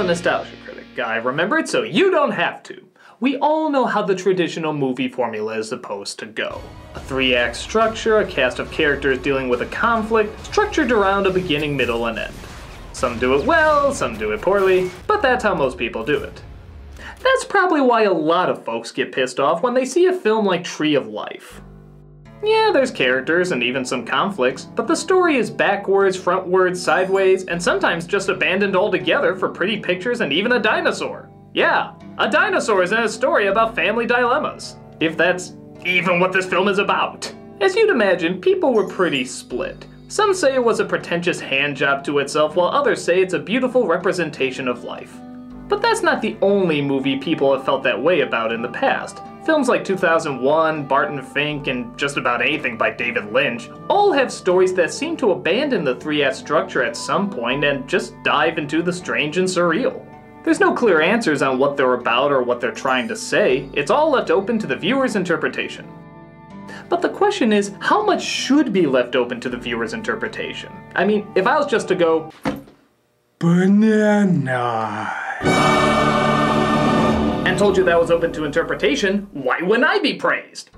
a nostalgia critic. I remember it so you don't have to. We all know how the traditional movie formula is supposed to go. A 3-act structure, a cast of characters dealing with a conflict, structured around a beginning, middle, and end. Some do it well, some do it poorly, but that's how most people do it. That's probably why a lot of folks get pissed off when they see a film like Tree of Life. Yeah, there's characters and even some conflicts, but the story is backwards, frontwards, sideways, and sometimes just abandoned altogether for pretty pictures and even a dinosaur. Yeah, a dinosaur is in a story about family dilemmas, if that's even what this film is about. As you'd imagine, people were pretty split. Some say it was a pretentious handjob to itself, while others say it's a beautiful representation of life. But that's not the only movie people have felt that way about in the past. Films like 2001, Barton Fink, and just about anything by David Lynch all have stories that seem to abandon the 3-act structure at some point and just dive into the strange and surreal. There's no clear answers on what they're about or what they're trying to say. It's all left open to the viewer's interpretation. But the question is, how much should be left open to the viewer's interpretation? I mean, if I was just to go, banana, and told you that was open to interpretation, why wouldn't I be praised?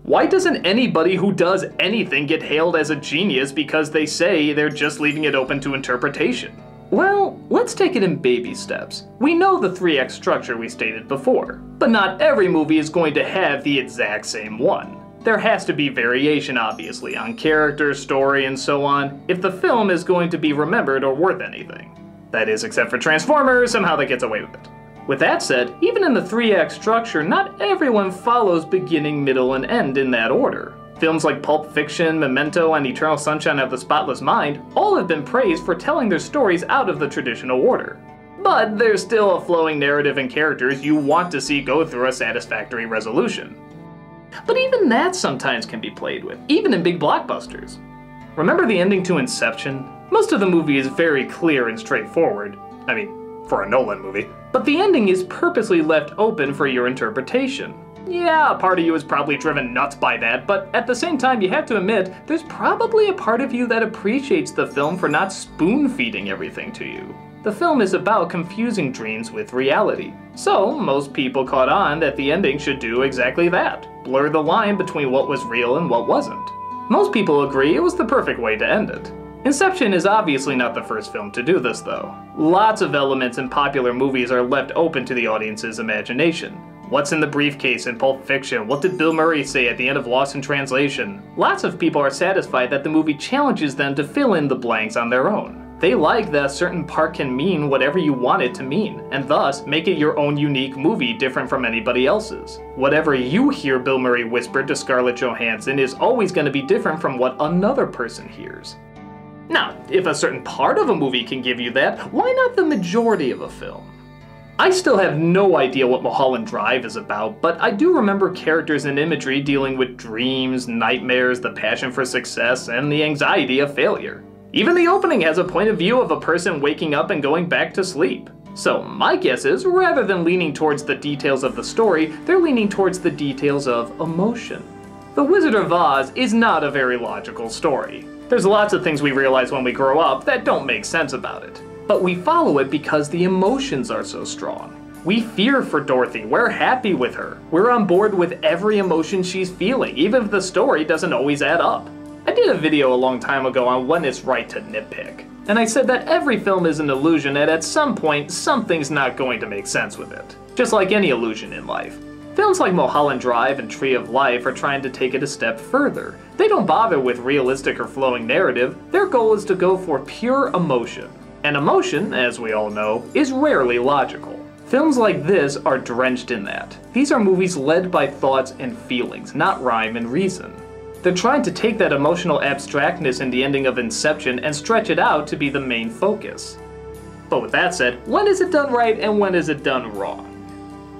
Why doesn't anybody who does anything get hailed as a genius because they say they're just leaving it open to interpretation? Well, let's take it in baby steps. We know the 3-act structure we stated before, but not every movie is going to have the exact same one. There has to be variation, obviously, on character, story, and so on, if the film is going to be remembered or worth anything. That is, except for Transformers, somehow that gets away with it. With that said, even in the 3-act structure, not everyone follows beginning, middle, and end in that order. Films like Pulp Fiction, Memento, and Eternal Sunshine of the Spotless Mind all have been praised for telling their stories out of the traditional order. But there's still a flowing narrative and characters you want to see go through a satisfactory resolution. But even that sometimes can be played with, even in big blockbusters. Remember the ending to Inception? Most of the movie is very clear and straightforward. I mean, for a Nolan movie. But the ending is purposely left open for your interpretation. Yeah, a part of you is probably driven nuts by that, but at the same time you have to admit, there's probably a part of you that appreciates the film for not spoon-feeding everything to you. The film is about confusing dreams with reality. So, most people caught on that the ending should do exactly that. Blur the line between what was real and what wasn't. Most people agree it was the perfect way to end it. Inception is obviously not the first film to do this though. Lots of elements in popular movies are left open to the audience's imagination. What's in the briefcase in Pulp Fiction? What did Bill Murray say at the end of Lost in Translation? Lots of people are satisfied that the movie challenges them to fill in the blanks on their own. They like that a certain part can mean whatever you want it to mean, and thus make it your own unique movie different from anybody else's. Whatever you hear Bill Murray whisper to Scarlett Johansson is always going to be different from what another person hears. Now, if a certain part of a movie can give you that, why not the majority of a film? I still have no idea what Mulholland Drive is about, but I do remember characters and imagery dealing with dreams, nightmares, the passion for success, and the anxiety of failure. Even the opening has a point of view of a person waking up and going back to sleep. So my guess is, rather than leaning towards the details of the story, they're leaning towards the details of emotion. The Wizard of Oz is not a very logical story. There's lots of things we realize when we grow up that don't make sense about it. But we follow it because the emotions are so strong. We fear for Dorothy, we're happy with her. We're on board with every emotion she's feeling, even if the story doesn't always add up. I did a video a long time ago on when it's right to nitpick. And I said that every film is an illusion and at some point, something's not going to make sense with it. Just like any illusion in life. Films like Mulholland Drive and Tree of Life are trying to take it a step further. They don't bother with realistic or flowing narrative, their goal is to go for pure emotion. And emotion, as we all know, is rarely logical. Films like this are drenched in that. These are movies led by thoughts and feelings, not rhyme and reason. They're trying to take that emotional abstractness in the ending of Inception and stretch it out to be the main focus. But with that said, when is it done right and when is it done wrong?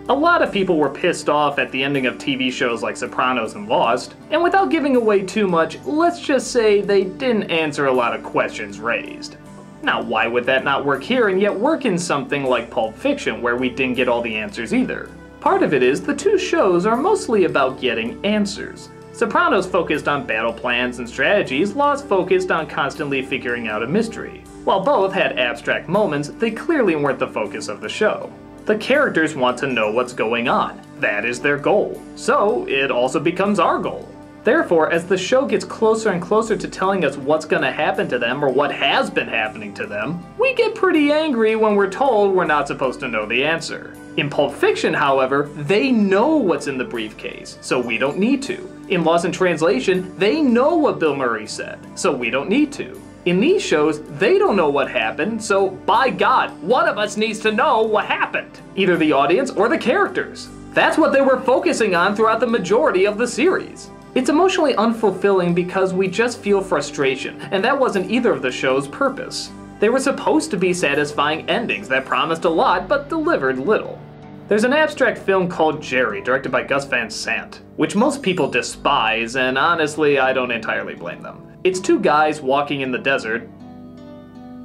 A lot of people were pissed off at the ending of TV shows like Sopranos and Lost, and without giving away too much, let's just say they didn't answer a lot of questions raised. Now, why would that not work here and yet work in something like Pulp Fiction, where we didn't get all the answers either? Part of it is the two shows are mostly about getting answers. Sopranos focused on battle plans and strategies, Lost focused on constantly figuring out a mystery. While both had abstract moments, they clearly weren't the focus of the show. The characters want to know what's going on. That is their goal. So, it also becomes our goal. Therefore, as the show gets closer and closer to telling us what's gonna happen to them or what has been happening to them, we get pretty angry when we're told we're not supposed to know the answer. In Pulp Fiction, however, they know what's in the briefcase, so we don't need to. In Lost in Translation, they know what Bill Murray said, so we don't need to. In these shows, they don't know what happened, so by God, one of us needs to know what happened. Either the audience or the characters. That's what they were focusing on throughout the majority of the series. It's emotionally unfulfilling because we just feel frustration, and that wasn't either of the show's purpose. They were supposed to be satisfying endings that promised a lot but delivered little. There's an abstract film called Jerry, directed by Gus Van Sant, which most people despise, and honestly, I don't entirely blame them. It's two guys walking in the desert,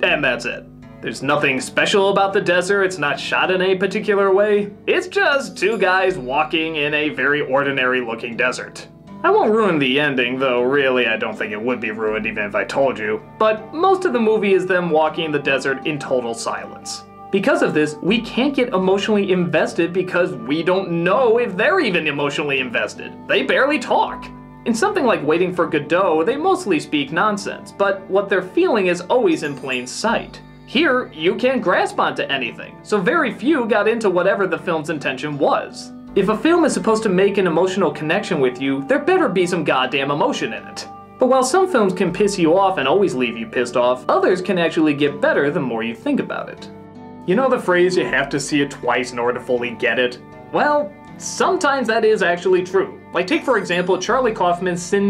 and that's it. There's nothing special about the desert, it's not shot in a particular way. It's just two guys walking in a very ordinary looking desert. I won't ruin the ending, though really I don't think it would be ruined even if I told you, but most of the movie is them walking in the desert in total silence. Because of this, we can't get emotionally invested because we don't know if they're even emotionally invested. They barely talk. In something like Waiting for Godot, they mostly speak nonsense, but what they're feeling is always in plain sight. Here, you can't grasp onto anything, so very few got into whatever the film's intention was. If a film is supposed to make an emotional connection with you, there better be some goddamn emotion in it. But while some films can piss you off and always leave you pissed off, others can actually get better the more you think about it. You know the phrase, you have to see it twice in order to fully get it? Well, sometimes that is actually true. Like take for example Charlie Kaufman's New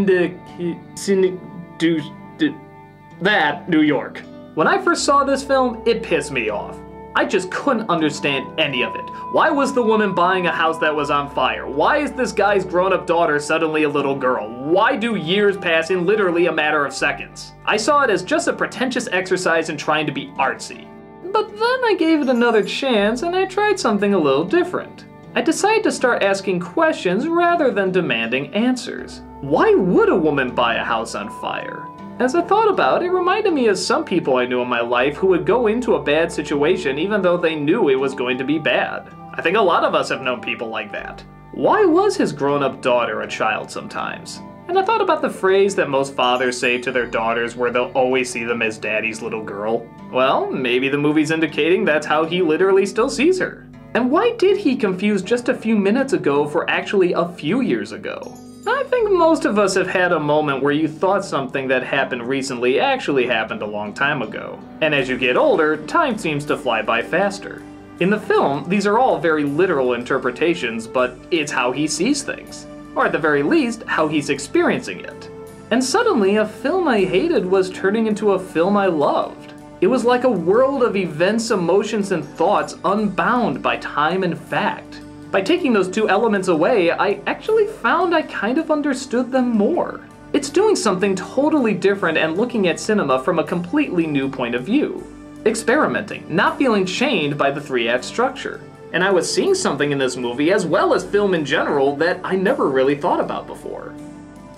York. When I first saw this film, it pissed me off. I just couldn't understand any of it. Why was the woman buying a house that was on fire? Why is this guy's grown-up daughter suddenly a little girl? Why do years pass in literally a matter of seconds? I saw it as just a pretentious exercise in trying to be artsy. But then I gave it another chance and I tried something a little different. I decided to start asking questions rather than demanding answers. Why would a woman buy a house on fire? As I thought about it, it reminded me of some people I knew in my life who would go into a bad situation even though they knew it was going to be bad. I think a lot of us have known people like that. Why was his grown-up daughter a child sometimes? And I thought about the phrase that most fathers say to their daughters where they'll always see them as daddy's little girl. Well, maybe the movie's indicating that's how he literally still sees her. And why did he confuse just a few minutes ago for actually a few years ago? I think most of us have had a moment where you thought something that happened recently actually happened a long time ago. And as you get older, time seems to fly by faster. In the film, these are all very literal interpretations, but it's how he sees things. Or at the very least, how he's experiencing it. And suddenly, a film I hated was turning into a film I loved. It was like a world of events, emotions, and thoughts unbound by time and fact. By taking those two elements away, I actually found I kind of understood them more. It's doing something totally different and looking at cinema from a completely new point of view. Experimenting, not feeling chained by the three-act structure. And I was seeing something in this movie, as well as film in general, that I never really thought about before.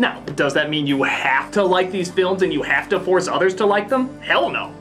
Now, does that mean you have to like these films and you have to force others to like them? Hell no.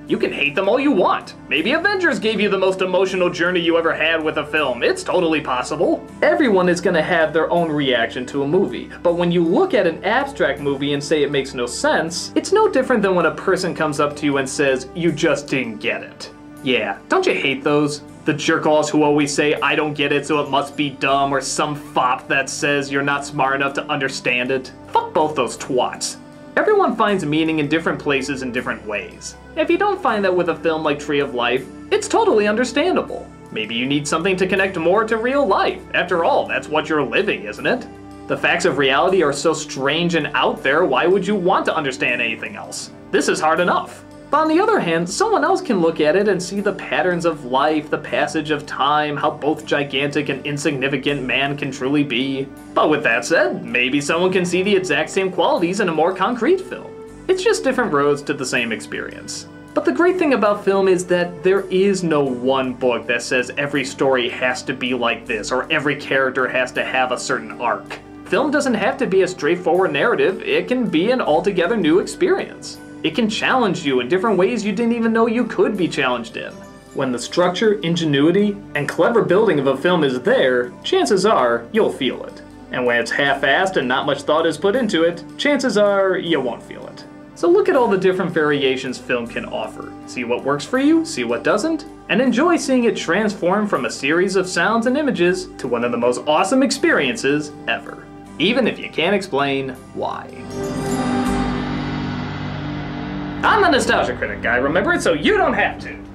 You can hate them all you want. Maybe Avengers gave you the most emotional journey you ever had with a film. It's totally possible. Everyone is going to have their own reaction to a movie, but when you look at an abstract movie and say it makes no sense, it's no different than when a person comes up to you and says, "You just didn't get it." Yeah, don't you hate those? The jerk-offs who always say, "I don't get it, so it must be dumb," or some fop that says you're not smart enough to understand it. Fuck both those twats. Everyone finds meaning in different places in different ways. If you don't find that with a film like Tree of Life, it's totally understandable. Maybe you need something to connect more to real life. After all, that's what you're living, isn't it? The facts of reality are so strange and out there, why would you want to understand anything else? This is hard enough. But on the other hand, someone else can look at it and see the patterns of life, the passage of time, how both gigantic and insignificant man can truly be. But with that said, maybe someone can see the exact same qualities in a more concrete film. It's just different roads to the same experience. But the great thing about film is that there is no one book that says every story has to be like this or every character has to have a certain arc. Film doesn't have to be a straightforward narrative, it can be an altogether new experience. It can challenge you in different ways you didn't even know you could be challenged in. When the structure, ingenuity, and clever building of a film is there, chances are you'll feel it. And when it's half-assed and not much thought is put into it, chances are you won't feel it. So look at all the different variations film can offer. See what works for you, see what doesn't, and enjoy seeing it transform from a series of sounds and images to one of the most awesome experiences ever. Even if you can't explain why. I'm a nostalgia critic guy, remember it, so you don't have to.